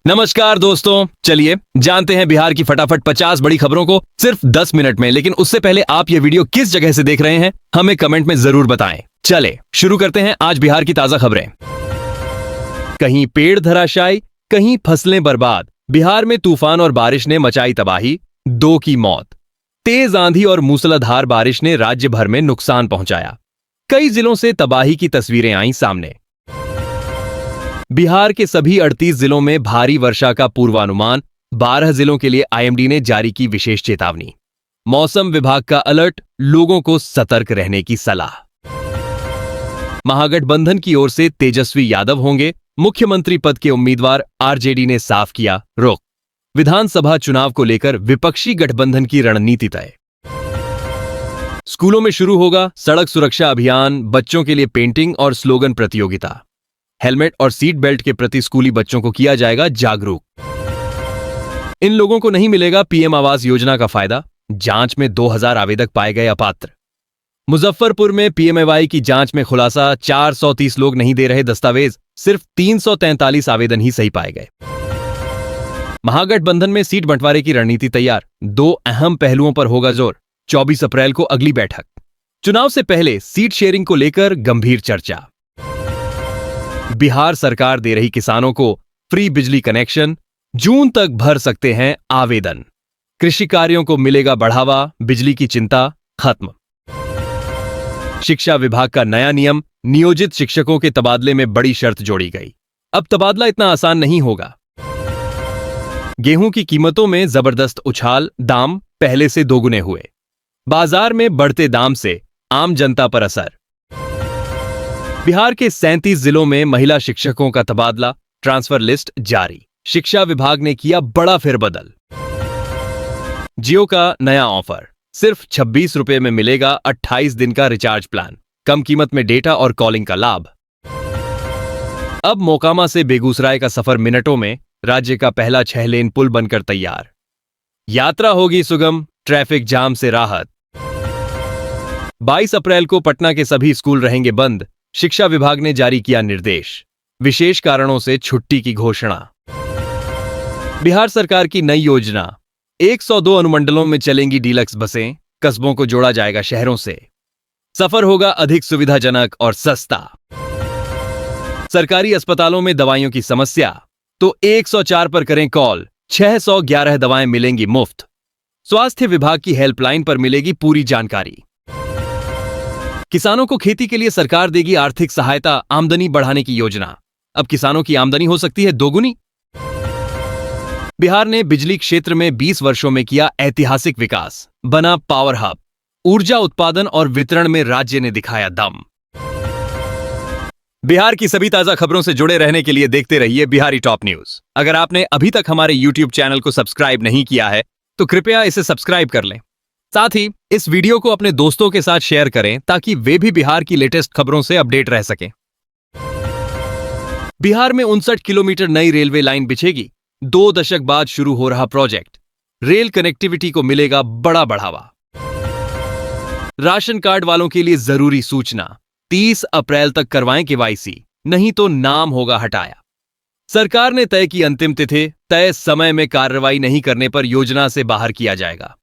नमस्कार दोस्तों, चलिए जानते हैं बिहार की फटाफट 50 बड़ी खबरों को सिर्फ 10 मिनट में। लेकिन उससे पहले आप ये वीडियो किस जगह से देख रहे हैं हमें कमेंट में जरूर बताएं। चले शुरू करते हैं आज बिहार की ताजा खबरें। कहीं पेड़ धराशायी, कहीं फसलें बर्बाद। बिहार में तूफान और बारिश ने मचाई तबाही, 2 की मौत। तेज आंधी और मूसलाधार बारिश ने राज्य भर में नुकसान पहुंचाया। कई जिलों से तबाही की तस्वीरें आईं सामने। बिहार के सभी 38 जिलों में भारी वर्षा का पूर्वानुमान। 12 जिलों के लिए आईएमडी ने जारी की विशेष चेतावनी। मौसम विभाग का अलर्ट, लोगों को सतर्क रहने की सलाह। महागठबंधन की ओर से तेजस्वी यादव होंगे मुख्यमंत्री पद के उम्मीदवार, आरजेडी ने साफ किया रुख। विधानसभा चुनाव को लेकर विपक्षी गठबंधन की रणनीति तय। स्कूलों में शुरू होगा सड़क सुरक्षा अभियान, बच्चों के लिए पेंटिंग और स्लोगन प्रतियोगिता। हेलमेट और सीट बेल्ट के प्रति स्कूली बच्चों को किया जाएगा जागरूक। इन लोगों को नहीं मिलेगा पीएम आवास योजना का फायदा। जांच में 2000 आवेदक पाए गए अपात्र। मुजफ्फरपुर में पीएमएवाई की जांच में खुलासा, 430 लोग नहीं दे रहे दस्तावेज, सिर्फ 343 आवेदन ही सही पाए गए। महागठबंधन में सीट बंटवारे की रणनीति तैयार। 2 अहम पहलुओं पर होगा जोर। 24 अप्रैल को अगली बैठक। चुनाव से पहले सीट शेयरिंग को लेकर गंभीर चर्चा। बिहार सरकार दे रही किसानों को फ्री बिजली कनेक्शन, जून तक भर सकते हैं आवेदन। कृषि कार्यों को मिलेगा बढ़ावा, बिजली की चिंता खत्म। शिक्षा विभाग का नया नियम, नियोजित शिक्षकों के तबादले में बड़ी शर्त जोड़ी गई। अब तबादला इतना आसान नहीं होगा। गेहूं की कीमतों में जबरदस्त उछाल, दाम पहले से दोगुने हुए। बाजार में बढ़ते दाम से आम जनता पर असर। बिहार के 37 जिलों में महिला शिक्षकों का तबादला, ट्रांसफर लिस्ट जारी। शिक्षा विभाग ने किया बड़ा फेरबदल। जियो का नया ऑफर, सिर्फ 26 रुपए में मिलेगा 28 दिन का रिचार्ज प्लान। कम कीमत में डेटा और कॉलिंग का लाभ। अब मोकामा से बेगूसराय का सफर मिनटों में। राज्य का पहला 6 लेन पुल बनकर तैयार। यात्रा होगी सुगम, ट्रैफिक जाम से राहत। 22 अप्रैल को पटना के सभी स्कूल रहेंगे बंद। शिक्षा विभाग ने जारी किया निर्देश। विशेष कारणों से छुट्टी की घोषणा। बिहार सरकार की नई योजना, 102 अनुमंडलों में चलेंगी डीलक्स बसें। कस्बों को जोड़ा जाएगा शहरों से। सफर होगा अधिक सुविधाजनक और सस्ता। सरकारी अस्पतालों में दवाइयों की समस्या, तो 104 पर करें कॉल। 611 दवाएं मिलेंगी मुफ्त। स्वास्थ्य विभाग की हेल्पलाइन पर मिलेगी पूरी जानकारी। किसानों को खेती के लिए सरकार देगी आर्थिक सहायता, आमदनी बढ़ाने की योजना। अब किसानों की आमदनी हो सकती है दोगुनी। बिहार ने बिजली क्षेत्र में 20 वर्षों में किया ऐतिहासिक विकास, बना पावर हब। ऊर्जा उत्पादन और वितरण में राज्य ने दिखाया दम। बिहार की सभी ताजा खबरों से जुड़े रहने के लिए देखते रहिए बिहारी टॉप न्यूज। अगर आपने अभी तक हमारे YouTube चैनल को सब्सक्राइब नहीं किया है तो कृपया इसे सब्सक्राइब कर लें। साथ ही इस वीडियो को अपने दोस्तों के साथ शेयर करें ताकि वे भी बिहार की लेटेस्ट खबरों से अपडेट रह सकें। बिहार में 59 किलोमीटर नई रेलवे लाइन बिछेगी। 2 दशक बाद शुरू हो रहा प्रोजेक्ट। रेल कनेक्टिविटी को मिलेगा बड़ा बढ़ावा। राशन कार्ड वालों के लिए जरूरी सूचना, 30 अप्रैल तक करवाएं केवाईसी, नहीं तो नाम होगा हटाया। सरकार ने तय की अंतिम तिथि, तय समय में कार्रवाई नहीं करने पर योजना से बाहर किया जाएगा।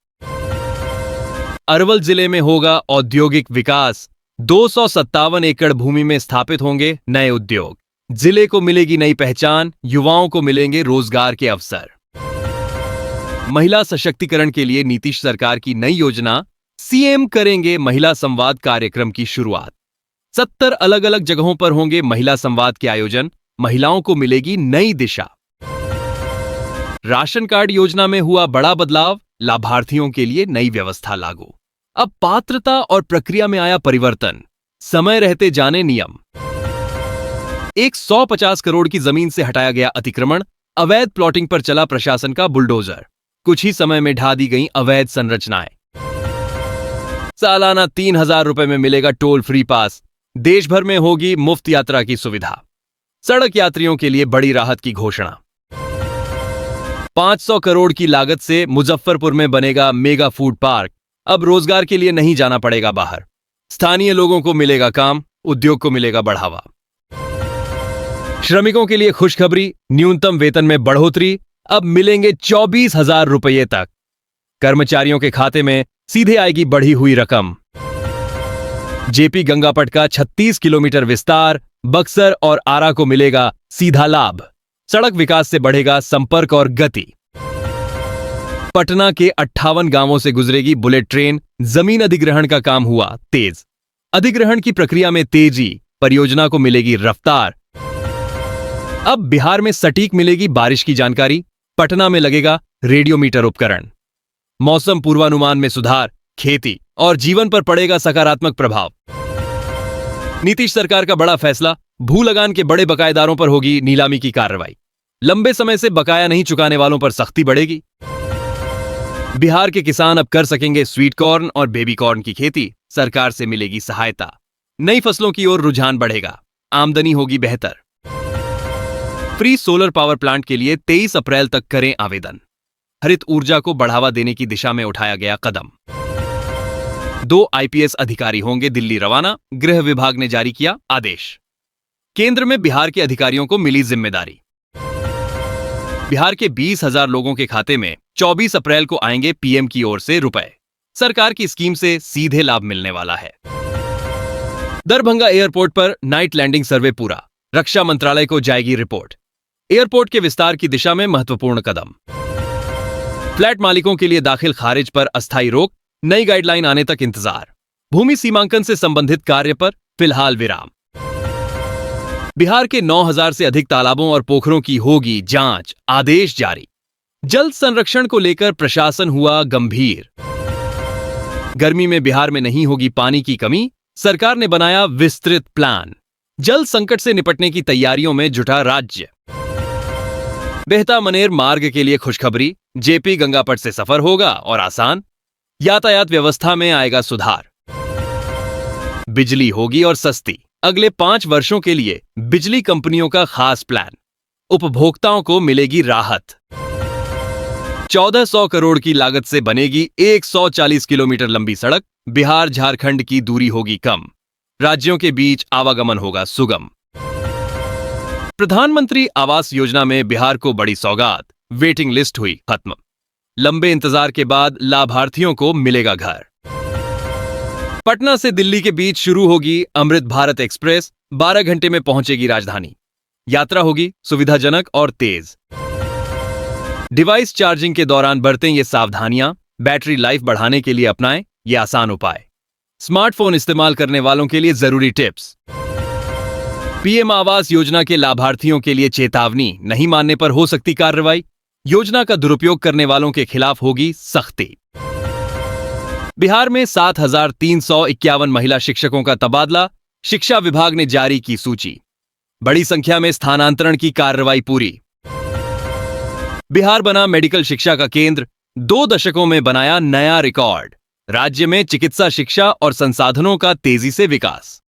अरवल जिले में होगा औद्योगिक विकास। 257 एकड़ भूमि में स्थापित होंगे नए उद्योग। जिले को मिलेगी नई पहचान, युवाओं को मिलेंगे रोजगार के अवसर। महिला सशक्तिकरण के लिए नीतीश सरकार की नई योजना, सीएम करेंगे महिला संवाद कार्यक्रम की शुरुआत। 70 अलग अलग जगहों पर होंगे महिला संवाद के आयोजन। महिलाओं को मिलेगी नई दिशा। राशन कार्ड योजना में हुआ बड़ा बदलाव, लाभार्थियों के लिए नई व्यवस्था लागू। अब पात्रता और प्रक्रिया में आया परिवर्तन, समय रहते जाने नियम। 150 करोड़ की जमीन से हटाया गया अतिक्रमण। अवैध प्लॉटिंग पर चला प्रशासन का बुलडोजर। कुछ ही समय में ढा दी गई अवैध संरचनाएं। सालाना 3000 रुपए में मिलेगा टोल फ्री पास। देश भर में होगी मुफ्त यात्रा की सुविधा। सड़क यात्रियों के लिए बड़ी राहत की घोषणा। 500 करोड़ की लागत से मुजफ्फरपुर में बनेगा मेगा फूड पार्क। अब रोजगार के लिए नहीं जाना पड़ेगा बाहर। स्थानीय लोगों को मिलेगा काम, उद्योग को मिलेगा बढ़ावा। श्रमिकों के लिए खुशखबरी, न्यूनतम वेतन में बढ़ोतरी, अब मिलेंगे 24,000 रुपये तक। कर्मचारियों के खाते में सीधे आएगी बढ़ी हुई रकम। जेपी गंगापट का 36 किलोमीटर विस्तार, बक्सर और आरा को मिलेगा सीधा लाभ। सड़क विकास से बढ़ेगा संपर्क और गति। पटना के 58 गांवों से गुजरेगी बुलेट ट्रेन, जमीन अधिग्रहण का काम हुआ तेज। अधिग्रहण की प्रक्रिया में तेजी, परियोजना को मिलेगी रफ्तार। अब बिहार में सटीक मिलेगी बारिश की जानकारी, पटना में लगेगा रेडियोमीटर उपकरण। मौसम पूर्वानुमान में सुधार, खेती और जीवन पर पड़ेगा सकारात्मक प्रभाव। नीतीश सरकार का बड़ा फैसला, भू लगान के बड़े बकायेदारों पर होगी नीलामी की कार्रवाई। लंबे समय से बकाया नहीं चुकाने वालों पर सख्ती बढ़ेगी। बिहार के किसान अब कर सकेंगे स्वीट कॉर्न और बेबी कॉर्न की खेती, सरकार से मिलेगी सहायता। नई फसलों की ओर रुझान बढ़ेगा, आमदनी होगी बेहतर। फ्री सोलर पावर प्लांट के लिए 23 अप्रैल तक करें आवेदन। हरित ऊर्जा को बढ़ावा देने की दिशा में उठाया गया कदम। 2 आईपीएस अधिकारी होंगे दिल्ली रवाना, गृह विभाग ने जारी किया आदेश। केंद्र में बिहार के अधिकारियों को मिली जिम्मेदारी। बिहार के 20,000 लोगों के खाते में 24 अप्रैल को आएंगे पीएम की ओर से रुपए। सरकार की स्कीम से सीधे लाभ मिलने वाला है। दरभंगा एयरपोर्ट पर नाइट लैंडिंग सर्वे पूरा, रक्षा मंत्रालय को जाएगी रिपोर्ट। एयरपोर्ट के विस्तार की दिशा में महत्वपूर्ण कदम। फ्लैट मालिकों के लिए दाखिल खारिज पर अस्थायी रोक, नई गाइडलाइन आने तक इंतजार। भूमि सीमांकन से संबंधित कार्य पर फिलहाल विराम। बिहार के 9,000 से अधिक तालाबों और पोखरों की होगी जांच, आदेश जारी। जल संरक्षण को लेकर प्रशासन हुआ गंभीर। गर्मी में बिहार में नहीं होगी पानी की कमी, सरकार ने बनाया विस्तृत प्लान। जल संकट से निपटने की तैयारियों में जुटा राज्य। बेहता मनेर मार्ग के लिए खुशखबरी, जेपी गंगापट से सफर होगा और आसान। यातायात व्यवस्था में आएगा सुधार। बिजली होगी और सस्ती, अगले 5 वर्षों के लिए बिजली कंपनियों का खास प्लान। उपभोक्ताओं को मिलेगी राहत। 1400 करोड़ की लागत से बनेगी 140 किलोमीटर लंबी सड़क, बिहार झारखंड की दूरी होगी कम। राज्यों के बीच आवागमन होगा सुगम। प्रधानमंत्री आवास योजना में बिहार को बड़ी सौगात, वेटिंग लिस्ट हुई खत्म। लंबे इंतजार के बाद लाभार्थियों को मिलेगा घर। पटना से दिल्ली के बीच शुरू होगी अमृत भारत एक्सप्रेस, 12 घंटे में पहुंचेगी राजधानी। यात्रा होगी सुविधाजनक और तेज। डिवाइस चार्जिंग के दौरान बरतें ये सावधानियां, बैटरी लाइफ बढ़ाने के लिए अपनाएं ये आसान उपाय। स्मार्टफोन इस्तेमाल करने वालों के लिए जरूरी टिप्स। पीएम आवास योजना के लाभार्थियों के लिए चेतावनी, नहीं मानने पर हो सकती कार्रवाई। योजना का दुरुपयोग करने वालों के खिलाफ होगी सख्ती। बिहार में 7,351 महिला शिक्षकों का तबादला, शिक्षा विभाग ने जारी की सूची। बड़ी संख्या में स्थानांतरण की कार्रवाई पूरी। बिहार बना मेडिकल शिक्षा का केंद्र, 2 दशकों में बनाया नया रिकॉर्ड। राज्य में चिकित्सा शिक्षा और संसाधनों का तेजी से विकास।